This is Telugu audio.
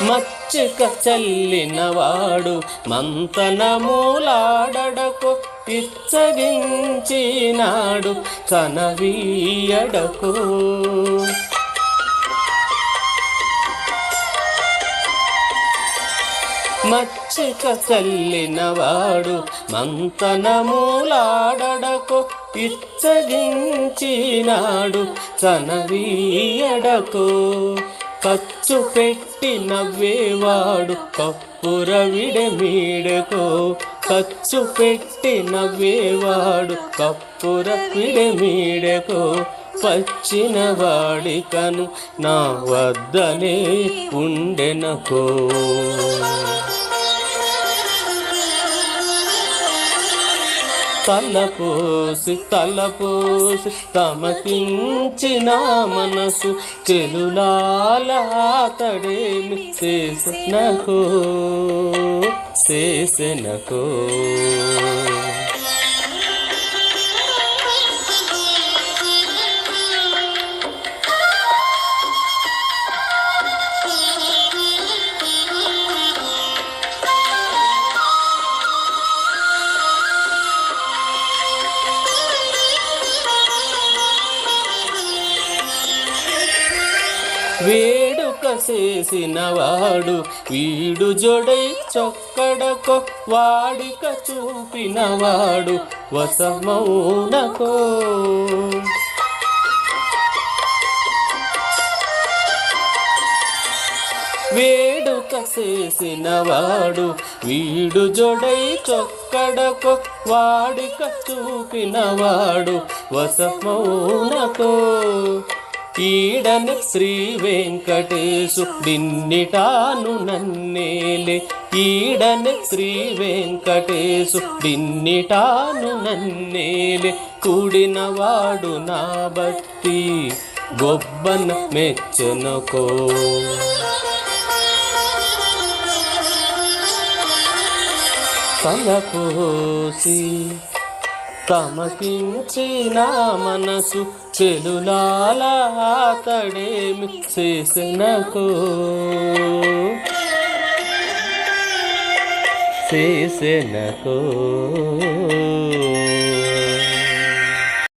మచ్చిక చల్లినవాడు మంతనమూలాడకు ఇచ్చగించినాడు కనవీయడకు. మచ్చిక చల్లినవాడు మంతనమూలాడకు ఇచ్చగించినాడు కనవీయడకు. ఖర్చు పెట్టి నవ్వేవాడు కప్పుర విడమీడకు. ఖర్చు పెట్టి నవ్వేవాడు కప్పుర విడమీడకు. పచ్చిన వాడికను నా వద్దనే ఉండెనకో. తలపోసి తలపోసి తమకించిన మనసు చెలులాతడేమి చేసెనకో చేసెనకో. వేడుక చేసినవాడు వీడు జొడై చొక్కడకో. వాడిక చూపినవాడు వసమౌనకో. వేడుక చేసినవాడు వీడు జొడై చొక్కడకో. వాడిక చూపినవాడు వసమౌనకో. ఈడని శ్రీ వెంకటేశు డిన్నిటాను నన్నేలే. ఈడని శ్రీ వెంకటేశు డిన్నిటాను నన్నేలే. కూడినవాడు నా భక్తి గొబ్బన మెచ్చనకో. తలపోసి తమకించిన మనసు చెలులాతడేమి చేసెనకో చేసెనకో.